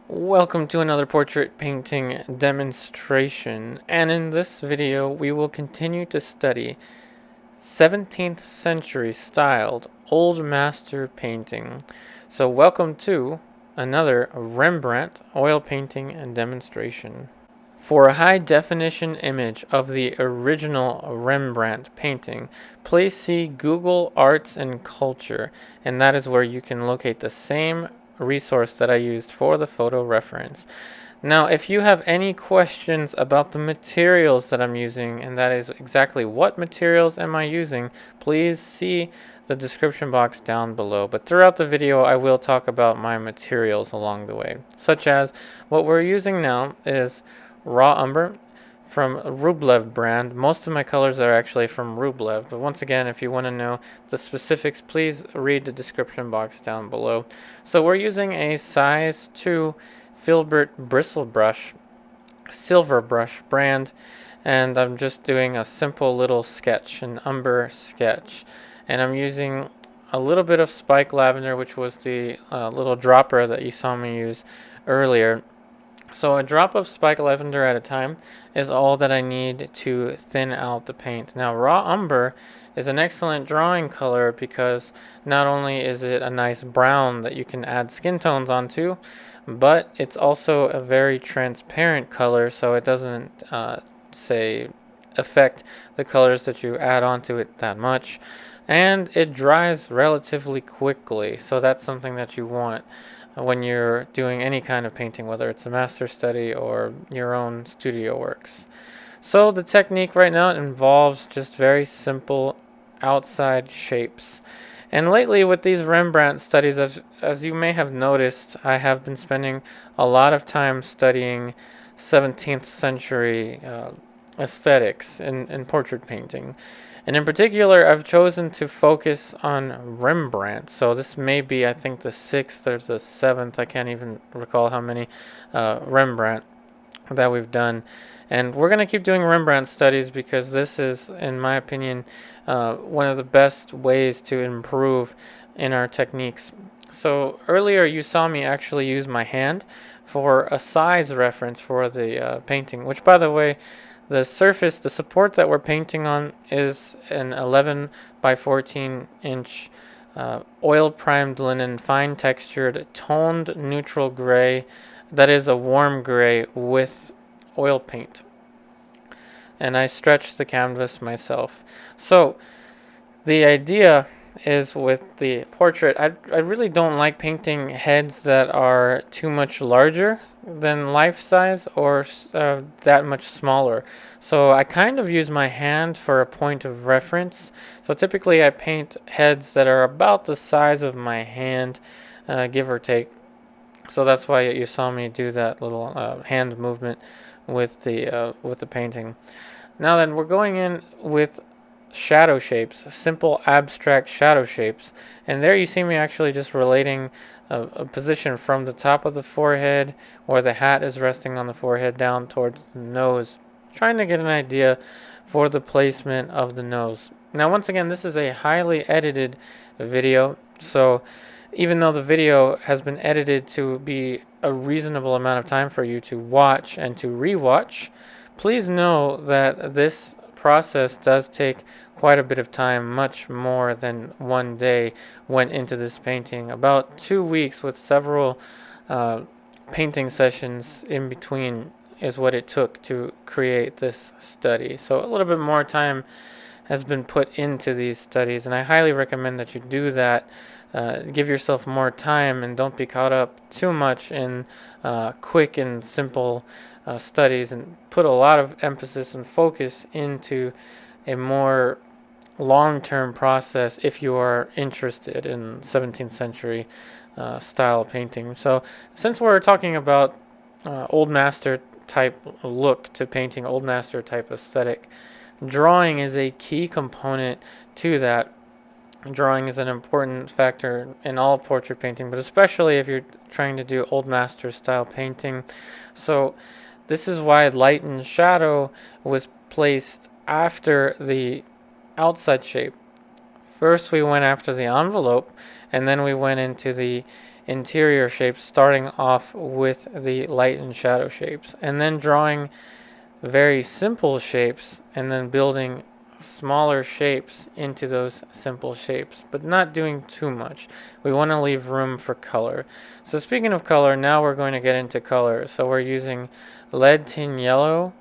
Welcome to another portrait painting demonstration, and in this video we will continue to study 17th century styled old master painting. So welcome to another Rembrandt oil painting and demonstration. For a high definition image of the original Rembrandt painting, please see Google Arts and Culture, and that is where you can locate the same resource that I used for the photo reference. Now, if you have any questions about the materials that I'm using, and that is exactly what materials am I using, please see the description box down below. But throughout the video, I will talk about my materials along the way, such as what we're using now is raw umber from Rublev brand. Most of my colors are actually from Rublev, but once again, if you want to know the specifics, please read the description box down below. So we're using a size 2 filbert bristle brush, silver brush brand, and I'm just doing a simple little sketch, an umber sketch, and I'm using a little bit of spike lavender, which was the little dropper that you saw me use earlier. So a drop of spike lavender at a time is all that I need to thin out the paint. Now raw umber is an excellent drawing color because not only is it a nice brown that you can add skin tones onto, but it's also a very transparent color, so it doesn't affect the colors that you add onto it that much, and it dries relatively quickly, so that's something that you want when you're doing any kind of painting, whether it's a master study or your own studio works. So the technique right now involves just very simple outside shapes. And lately with these Rembrandt studies, as you may have noticed, I have been spending a lot of time studying 17th century aesthetics in portrait painting. And in particular, I've chosen to focus on Rembrandt. So this may be, I think, the 6th or the 7th. I can't even recall how many Rembrandt that we've done. And we're going to keep doing Rembrandt studies because this is, in my opinion, one of the best ways to improve in our techniques. So earlier you saw me actually use my hand for a size reference for the painting, which, by the way, the surface, the support that we're painting on is an 11 by 14 inch oil primed linen, fine textured, toned neutral gray. That is a warm gray with oil paint. And I stretched the canvas myself. So the idea is with the portrait, I really don't like painting heads that are too much larger than life size or that much smaller. So I kind of use my hand for a point of reference. So typically I paint heads that are about the size of my hand, give or take. So that's why you saw me do that little hand movement with the painting. Now then, we're going in with shadow shapes, simple abstract shadow shapes, and there you see me actually just relating a position from the top of the forehead where the hat is resting on the forehead down towards the nose, trying to get an idea for the placement of the nose. Now once again, this is a highly edited video, so even though the video has been edited to be a reasonable amount of time for you to watch and to rewatch, please know that this process does take quite a bit of time. Much more than one day went into this painting. About 2 weeks with several painting sessions in between is what it took to create this study. So a little bit more time has been put into these studies, and I highly recommend that you do that. Give yourself more time and don't be caught up too much in quick and simple studies, and put a lot of emphasis and focus into a more long-term process if you are interested in 17th century style painting. So since we're talking about old master type look to painting, old master type aesthetic, drawing is a key component to that. Drawing is an important factor in all portrait painting, but especially if you're trying to do old master style painting. So this is why light and shadow was placed after the outside shape. First we went after the envelope, and then we went into the interior shapes, starting off with the light and shadow shapes, and then drawing very simple shapes and then building smaller shapes into those simple shapes, but not doing too much. We want to leave room for color. So speaking of color, now we're going to get into color. So we're using lead tin yellow,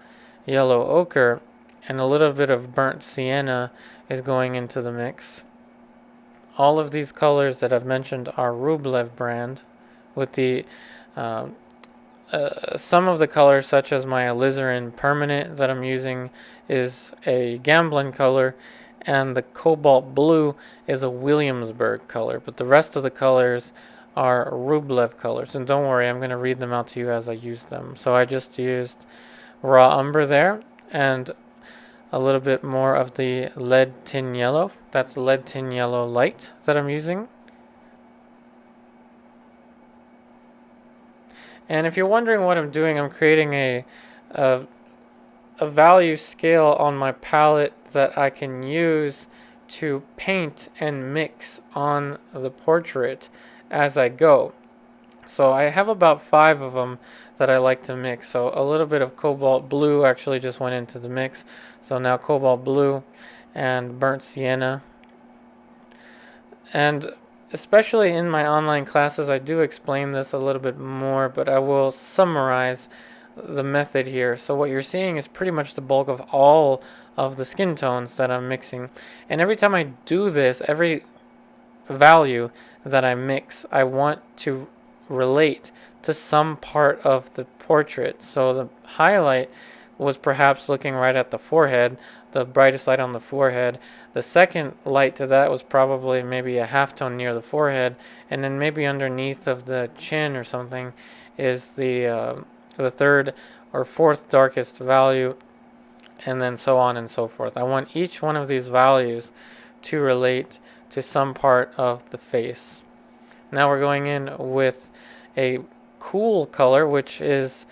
yellow ochre, and a little bit of burnt sienna is going into the mix. All of these colors that I've mentioned are Rublev brand, with the some of the colors, such as my Alizarin permanent that I'm using, is a Gamblin color, and the Cobalt blue is a Williamsburg color. But the rest of the colors are Rublev colors. And don't worry, I'm going to read them out to you as I use them. So I just used raw umber there, and a little bit more of the lead tin yellow. That's lead tin yellow light that I'm using. And if you're wondering what I'm doing, I'm creating a value scale on my palette that I can use to paint and mix on the portrait as I go. So I have about 5 of them that I like to mix. So a little bit of cobalt blue actually just went into the mix. So now cobalt blue and burnt sienna. And especially in my online classes, I do explain this a little bit more, but I will summarize the method here. So what you're seeing is pretty much the bulk of all of the skin tones that I'm mixing. And every time I do this, every value that I mix, I want to relate to some part of the portrait. So the highlight was perhaps looking right at the forehead, the brightest light on the forehead. The second light to that was probably maybe a half tone near the forehead, and then maybe underneath of the chin or something is the third or fourth darkest value, and then so on and so forth. I want each one of these values to relate to some part of the face. Now we're going in with a cool color, which is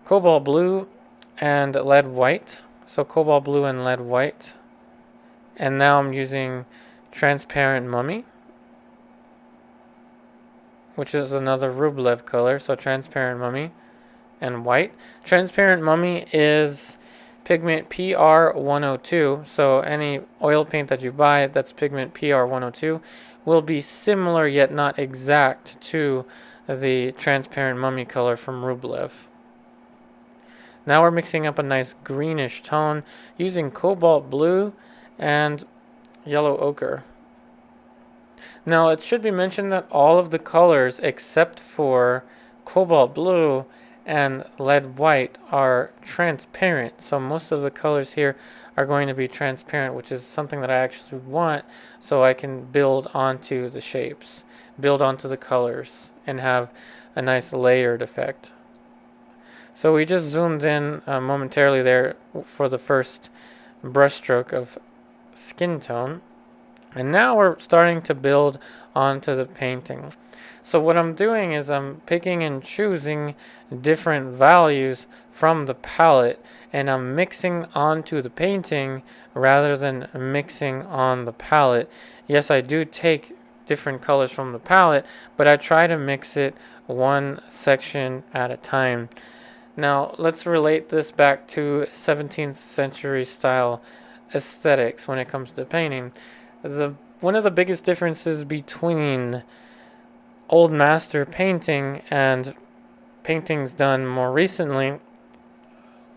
cobalt blue and lead white. So cobalt blue and lead white. And now I'm using transparent mummy, which is another Rublev color. So transparent mummy and white. Transparent mummy is pigment PR102. So any oil paint that you buy that's pigment PR102 will be similar yet not exact to the transparent mummy color from Rublev. Now we're mixing up a nice greenish tone using cobalt blue and yellow ochre. Now it should be mentioned that all of the colors except for cobalt blue and lead white are transparent. So most of the colors here are going to be transparent, which is something that I actually want so I can build onto the shapes, build onto the colors, and have a nice layered effect. So we just zoomed in momentarily there for the first brush stroke of skin tone. And now we're starting to build onto the painting. So what I'm doing is I'm picking and choosing different values from the palette, and I'm mixing onto the painting rather than mixing on the palette. Yes, I do take different colors from the palette, but I try to mix it one section at a time. Now let's relate this back to 17th century style aesthetics when it comes to painting. One of the biggest differences between old master painting and paintings done more recently,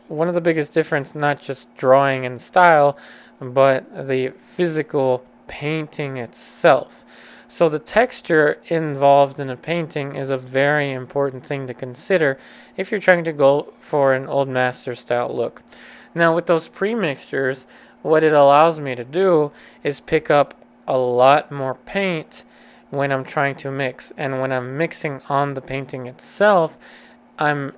one of the biggest difference, not just drawing and style, but the physical painting itself. So the texture involved in a painting is a very important thing to consider if you're trying to go for an old master style look. Now with those pre-mixtures, what it allows me to do is pick up a lot more paint when I'm trying to mix. And when I'm mixing on the painting itself, I'm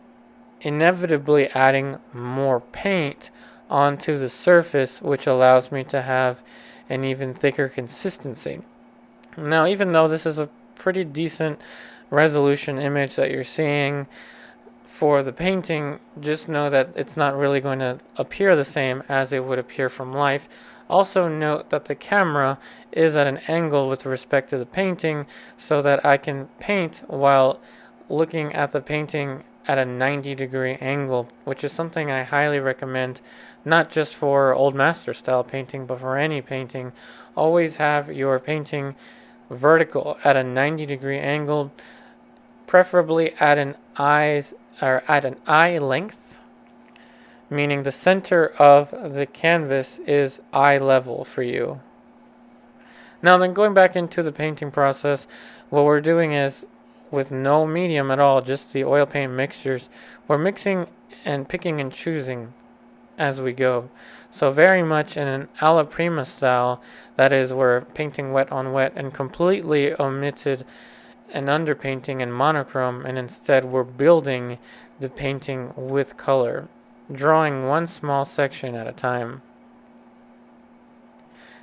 inevitably adding more paint onto the surface, which allows me to have an even thicker consistency. Now, even though this is a pretty decent resolution image that you're seeing for the painting, just know that it's not really going to appear the same as it would appear from life Also note that the camera is at an angle with respect to the painting so that I can paint while looking at the painting at a 90-degree angle, which is something I highly recommend, not just for old master style painting, but for any painting. Always have your painting vertical at a 90-degree angle, preferably at an eye length, meaning the center of the canvas is eye level for you. Now then, going back into the painting process, what we're doing is, with no medium at all, just the oil paint mixtures, we're mixing and picking and choosing as we go. So very much in an alla prima style, that is, we're painting wet on wet and completely omitted an underpainting and monochrome, and instead we're building the painting with color, drawing one small section at a time.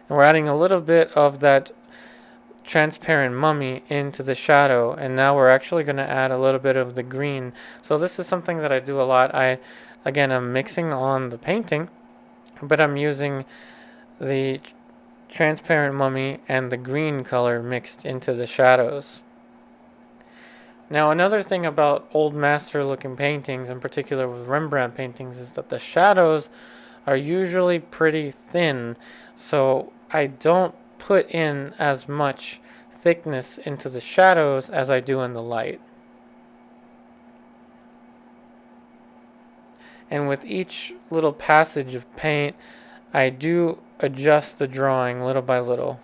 And we're adding a little bit of that transparent mummy into the shadow, and now we're actually going to add a little bit of the green. So this is something that I do a lot. I'm mixing on the painting, but I'm using the transparent mummy and the green color mixed into the shadows. Now, another thing about old master looking paintings, in particular with Rembrandt paintings, is that the shadows are usually pretty thin, so I don't put in as much thickness into the shadows as I do in the light. And with each little passage of paint, I do adjust the drawing little by little.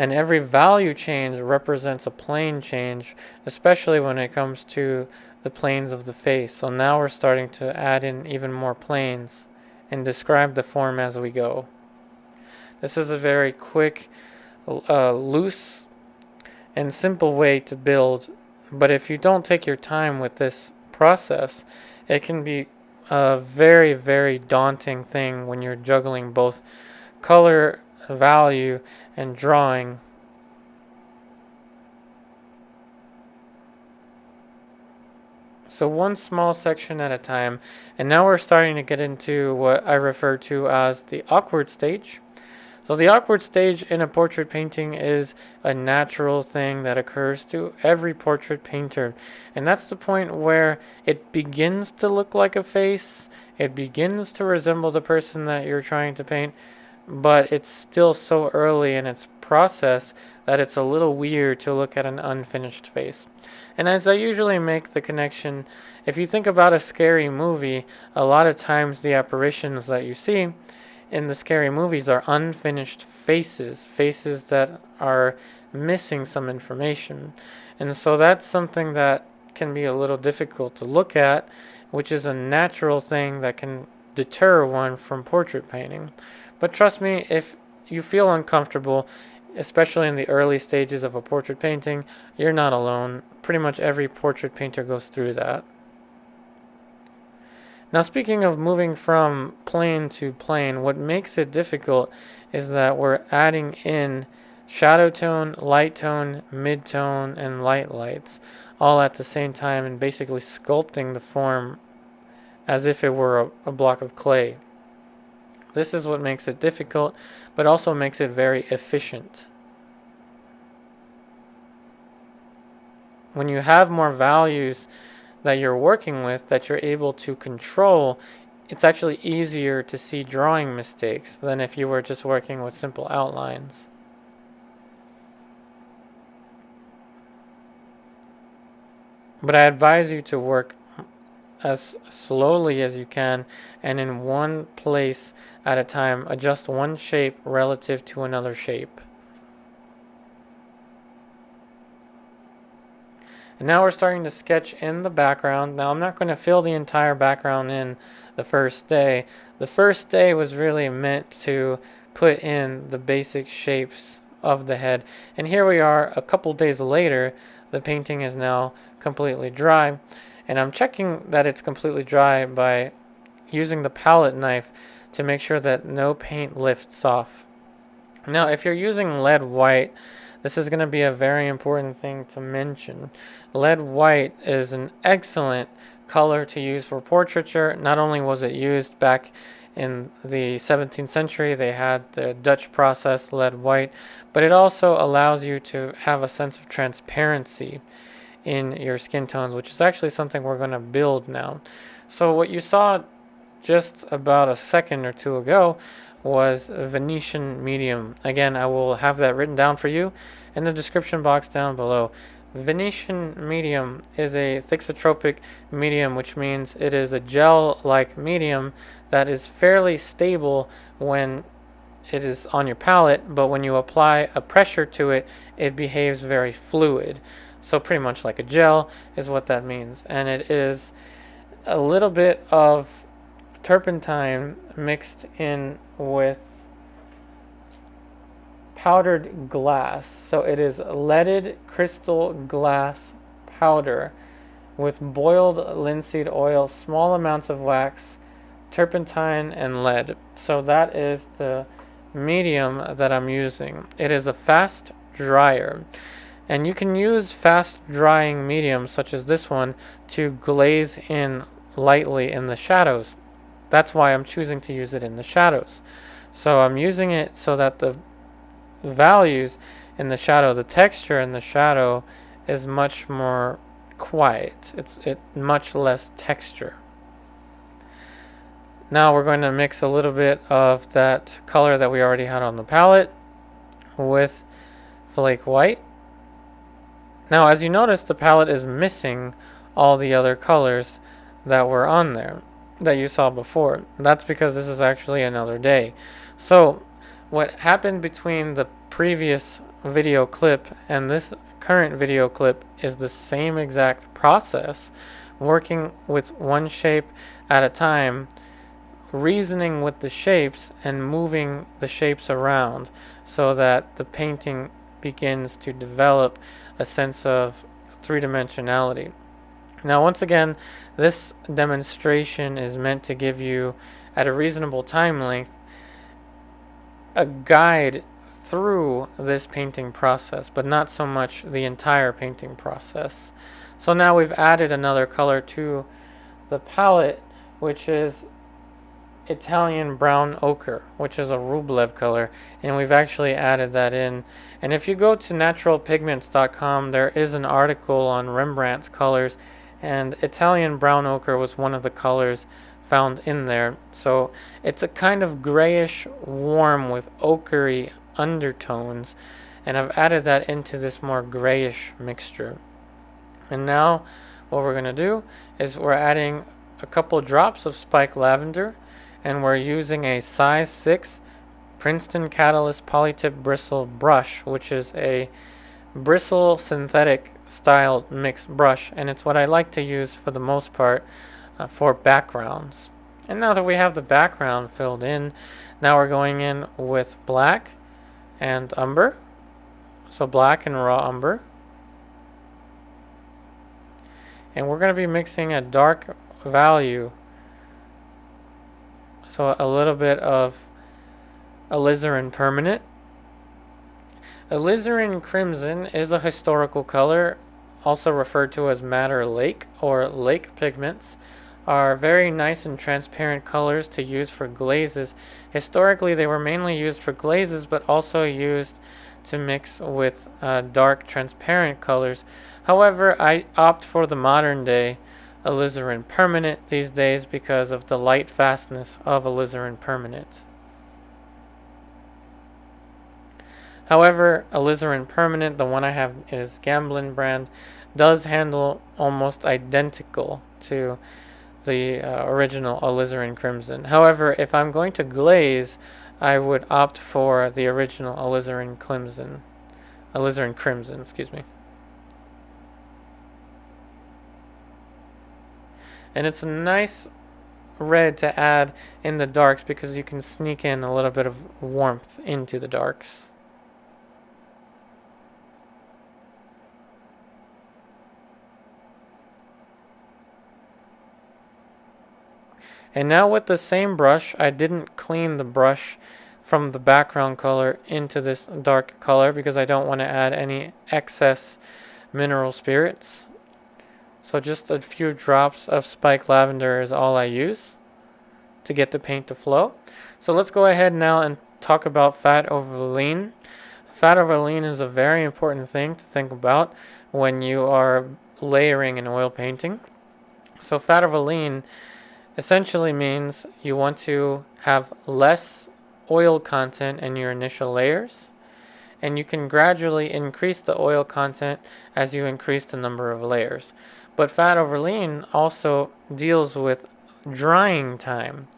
And every value change represents a plane change, especially when it comes to the planes of the face. So now we're starting to add in even more planes and describe the form as we go. This is a very quick, loose, and simple way to build, but if you don't take your time with this process, it can be a very, very daunting thing when you're juggling both color, value, and drawing. So one small section at a time, and now we're starting to get into what I refer to as the awkward stage. So the awkward stage in a portrait painting is a natural thing that occurs to every portrait painter, and that's the point where it begins to look like a face, it begins to resemble the person that you're trying to paint, but it's still so early in its process that it's a little weird to look at an unfinished face. And as I usually make the connection, if you think about a scary movie, a lot of times the apparitions that you see in the scary movies are unfinished faces that are missing some information. And so that's something that can be a little difficult to look at, which is a natural thing that can deter one from portrait painting. But trust me, if you feel uncomfortable, especially in the early stages of a portrait painting, you're not alone. Pretty much every portrait painter goes through that. Now, speaking of moving from plane to plane, what makes it difficult is that we're adding in shadow tone, light tone, mid-tone, and light lights all at the same time, and basically sculpting the form as if it were a block of clay. This is what makes it difficult, but also makes it very efficient. When you have more values that you're working with, that you're able to control, it's actually easier to see drawing mistakes than if you were just working with simple outlines. But I advise you to work as slowly as you can and in one place at a time. Adjust one shape relative to another shape. And now we're starting to sketch in the background. Now I'm not going to fill the entire background in the first day. The first day was really meant to put in the basic shapes of the head. And here we are a couple days later. The painting is now completely dry. And I'm checking that it's completely dry by using the palette knife to make sure that no paint lifts off. Now, if you're using lead white, this is going to be a very important thing to mention. Lead white is an excellent color to use for portraiture. Not only was it used back in the 17th century, they had the Dutch process lead white, but it also allows you to have a sense of transparency in your skin tones, which is actually something we're going to build now. So what you saw just about a second or two ago was Venetian medium. Again, I will have that written down for you in the description box down below. Venetian medium is a thixotropic medium, which means it is a gel-like medium that is fairly stable when it is on your palette, but when you apply a pressure to it, it behaves very fluid. So pretty much like a gel is what that means. And it is a little bit of turpentine mixed in with powdered glass. So it is leaded crystal glass powder with boiled linseed oil, small amounts of wax, turpentine, and lead. So that is the medium that I'm using. It is a fast dryer. And you can use fast drying mediums such as this one to glaze in lightly in the shadows. That's why I'm choosing to use it in the shadows. So I'm using it so that the values in the shadow, the texture in the shadow is much more quiet. It's much less texture. Now we're going to mix a little bit of that color that we already had on the palette with flake white. Now, as you notice, the palette is missing all the other colors that were on there that you saw before. That's because this is actually another day. So what happened between the previous video clip and this current video clip is the same exact process, working with one shape at a time, reasoning with the shapes and moving the shapes around so that the painting begins to develop a sense of three-dimensionality. Now, once again, this demonstration is meant to give you, at a reasonable time length, a guide through this painting process, but not so much the entire painting process. So now we've added another color to the palette, which is Italian brown ochre, which is a Rublev color, and we've actually added that in. And if you go to naturalpigments.com, there is an article on Rembrandt's colors, and Italian brown ochre was one of the colors found in there. So it's a kind of grayish warm with ochre undertones, and I've added that into this more grayish mixture. And now what we're going to do is we're adding a couple drops of spike lavender, and we're using a size 6 Princeton Catalyst Polytip Bristle brush, which is a bristle synthetic style mixed brush, and it's what I like to use for the most part for backgrounds. And now that we have the background filled in, now we're going in with black and umber. So black and raw umber. And we're going to be mixing a dark value. So a little bit of alizarin permanent. Alizarin crimson is a historical color, also referred to as madder lake or lake pigments, are very nice and transparent colors to use for glazes. Historically, they were mainly used for glazes, but also used to mix with dark transparent colors. However, I opt for the modern day alizarin permanent these days because of the light fastness of alizarin permanent. However, alizarin permanent, the one I have is Gamblin brand, does handle almost identical to the original alizarin crimson. However, if I'm going to glaze, I would opt for the original alizarin crimson, excuse me. And it's a nice red to add in the darks because you can sneak in a little bit of warmth into the darks. And now with the same brush, I didn't clean the brush from the background color into this dark color because I don't want to add any excess mineral spirits. So just a few drops of spiked lavender is all I use to get the paint to flow. So let's go ahead now and talk about fat over lean. Fat over lean is a very important thing to think about when you are layering an oil painting. So fat over lean essentially means you want to have less oil content in your initial layers, and you can gradually increase the oil content as you increase the number of layers. But fat over lean also deals with drying time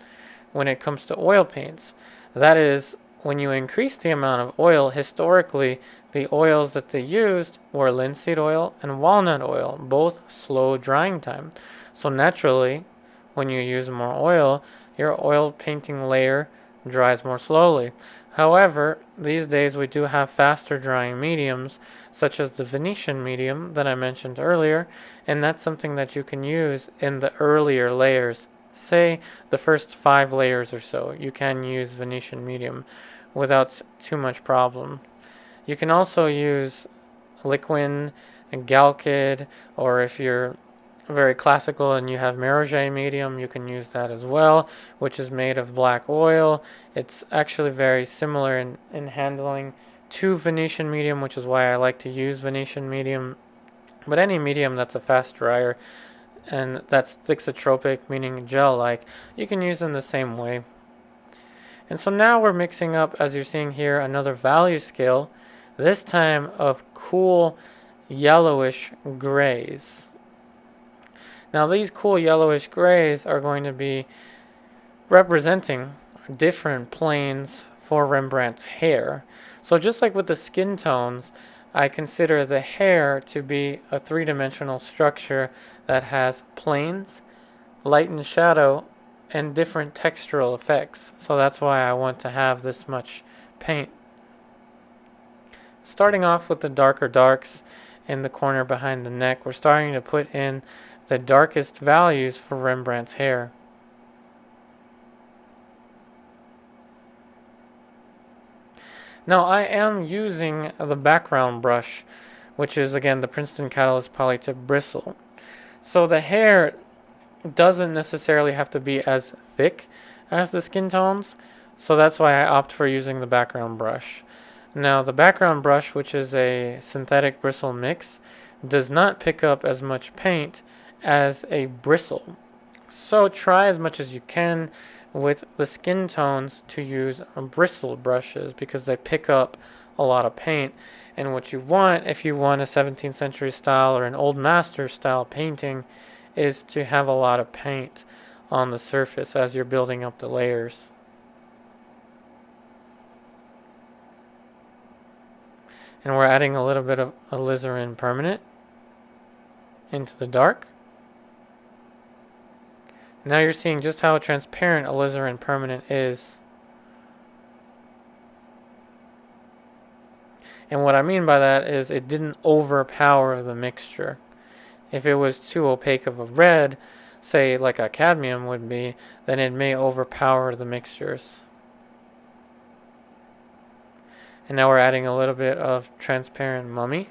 when it comes to oil paints. That is, when you increase the amount of oil, historically, the oils that they used were linseed oil and walnut oil, both slow drying time. So naturally, when you use more oil, your oil painting layer dries more slowly. However, these days we do have faster drying mediums, such as the Venetian medium that I mentioned earlier, and that's something that you can use in the earlier layers. Say the first 5 layers or so, you can use Venetian medium without too much problem. You can also use Liquin and Galkid, or if you're very classical and you have Merauger medium, you can use that as well, which is made of black oil. It's actually very similar in handling to Venetian medium, which is why I like to use Venetian medium. But any medium that's a fast dryer and that's thixotropic, meaning gel-like, you can use in the same way. And so now we're mixing up, as you're seeing here, another value scale, this time of cool yellowish grays. Now these cool yellowish grays are going to be representing different planes for Rembrandt's hair. So just like with the skin tones, I consider the hair to be a three-dimensional structure that has planes, light and shadow, and different textural effects. So that's why I want to have this much paint. Starting off with the darker darks in the corner behind the neck, we're starting to put in the darkest values for Rembrandt's hair. Now I am using the background brush, which is again the Princeton Catalyst Polytip Bristle. So the hair doesn't necessarily have to be as thick as the skin tones, so that's why I opt for using the background brush. Now the background brush, which is a synthetic bristle mix, does not pick up as much paint as a bristle. So try as much as you can with the skin tones to use bristle brushes because they pick up a lot of paint. And what you want, if you want a 17th century style or an old master style painting, is to have a lot of paint on the surface as you're building up the layers. And we're adding a little bit of alizarin permanent into the dark. Now you're seeing just how transparent alizarin permanent is. And what I mean by that is it didn't overpower the mixture. If it was too opaque of a red, say like a cadmium would be, then it may overpower the mixtures. And now we're adding a little bit of transparent mummy.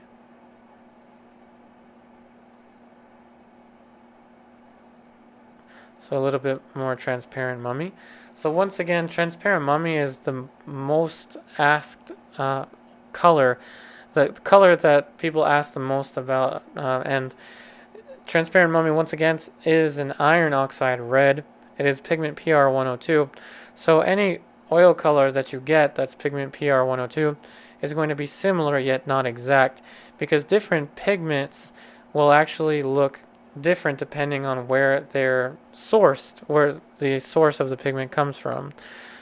So a little bit more transparent mummy. So once again, transparent mummy is the most asked color, the color that people ask the most about, and transparent mummy once again is an iron oxide red. It is pigment PR102. So any oil color that you get that's pigment PR102 is going to be similar yet not exact, because different pigments will actually look different depending on where they're sourced, where the source of the pigment comes from.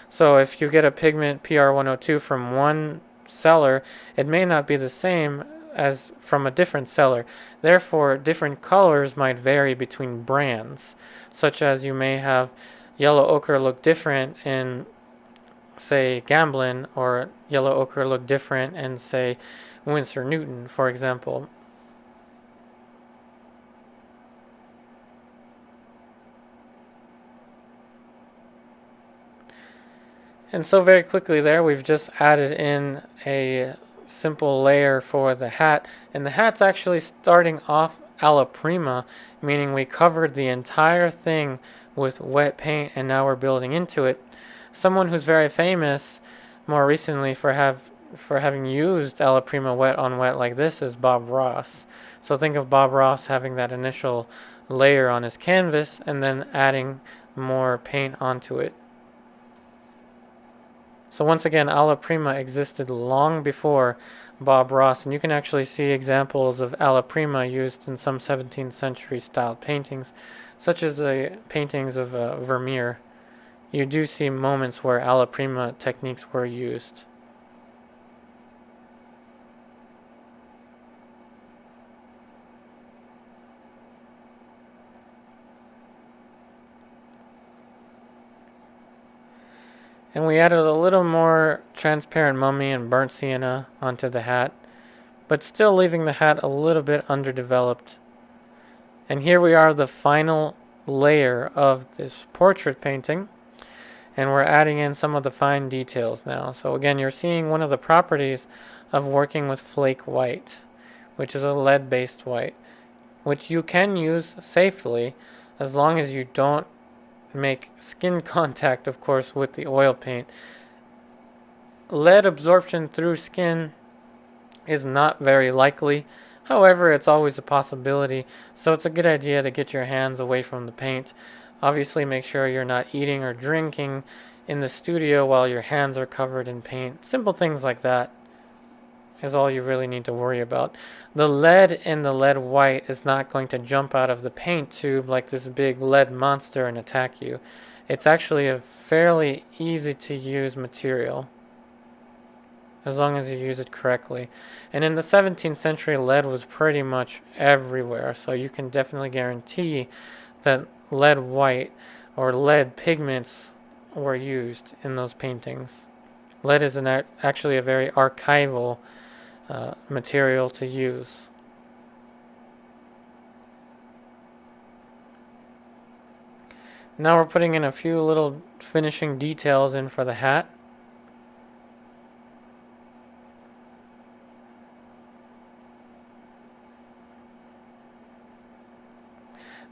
So if you get a pigment PR102 from one seller, it may not be the same as from a different seller. Therefore, different colors might vary between brands, such as you may have yellow ochre look different in, say, Gamblin, or yellow ochre look different in, say, Winsor Newton, for example. And so very quickly there, we've just added in a simple layer for the hat. And the hat's actually starting off alla prima, meaning we covered the entire thing with wet paint and now we're building into it. Someone who's very famous more recently for having used alla prima wet on wet like this is Bob Ross. So think of Bob Ross having that initial layer on his canvas and then adding more paint onto it. So once again, alla prima existed long before Bob Ross, and you can actually see examples of alla prima used in some 17th century styled paintings, such as the paintings of Vermeer. You do see moments where alla prima techniques were used. And we added a little more transparent mummy and burnt sienna onto the hat, but still leaving the hat a little bit underdeveloped. And here we are, the final layer of this portrait painting, and we're adding in some of the fine details now. So again, you're seeing one of the properties of working with flake white, which is a lead-based white, which you can use safely as long as you don't make skin contact, of course, with the oil paint. Lead absorption through skin is not very likely. However, it's always a possibility, so it's a good idea to get your hands away from the paint. Obviously, make sure you're not eating or drinking in the studio while your hands are covered in paint. Simple things like that is all you really need to worry about. The lead in the lead white is not going to jump out of the paint tube like this big lead monster and attack you. It's actually a fairly easy to use material as long as you use it correctly. And in the 17th century, lead was pretty much everywhere, so you can definitely guarantee that lead white or lead pigments were used in those paintings. Lead is actually a very archival material to use. Now we're putting in a few little finishing details in for the hat.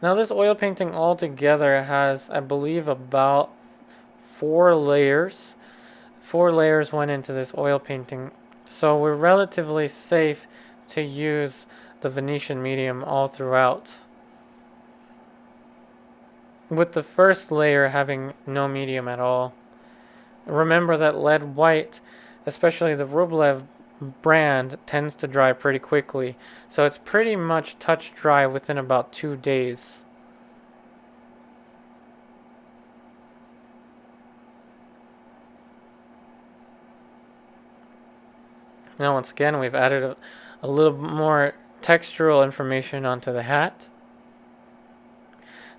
Now this oil painting altogether has, I believe, about 4 layers. 4 layers went into this oil painting, so we're relatively safe to use the Venetian medium all throughout, with the first layer having no medium at all. Remember that lead white, especially the Rublev brand, tends to dry pretty quickly, so it's pretty much touch dry within about 2 days. Now once again, we've added a little more textural information onto the hat.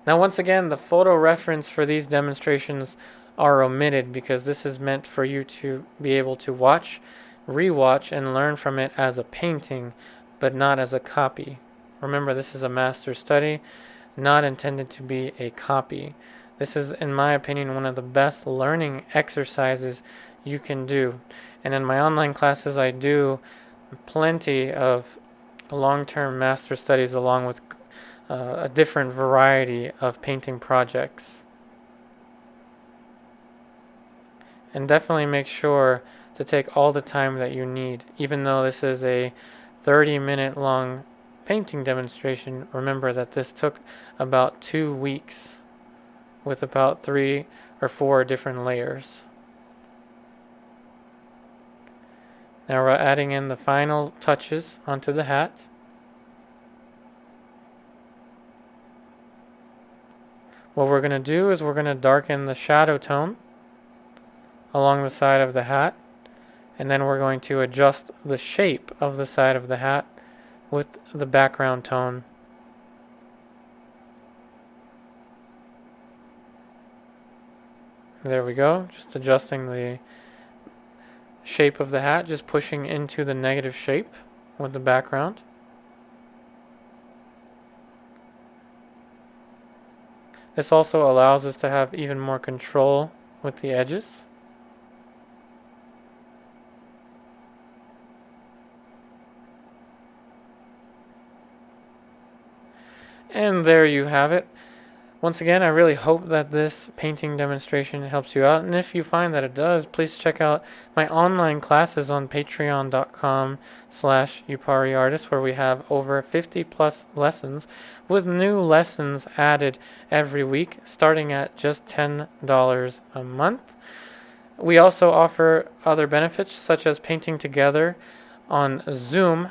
Now once again, the photo reference for these demonstrations are omitted because this is meant for you to be able to watch, rewatch, and learn from it as a painting, but not as a copy. Remember, this is a master study, not intended to be a copy. This is, in my opinion, one of the best learning exercises you can do. And in my online classes, I do plenty of long-term master studies along with a different variety of painting projects. And definitely make sure to take all the time that you need. Even though this is a 30-minute long painting demonstration, remember that this took about 2 weeks with about 3 or 4 different layers. Now we're adding in the final touches onto the hat. What we're going to do is we're going to darken the shadow tone along the side of the hat, and then we're going to adjust the shape of the side of the hat with the background tone. There we go, just adjusting the shape of the hat, just pushing into the negative shape with the background. This also allows us to have even more control with the edges. And there you have it. Once again, I really hope that this painting demonstration helps you out, and if you find that it does, please check out my online classes on patreon.com/upariartist, where we have over 50 plus lessons with new lessons added every week, starting at just $10 a month. We also offer other benefits, such as painting together on Zoom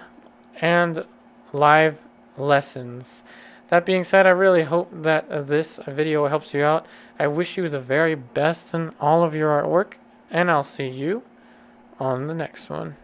and live lessons. That being said, I really hope that this video helps you out. I wish you the very best in all of your artwork, and I'll see you on the next one.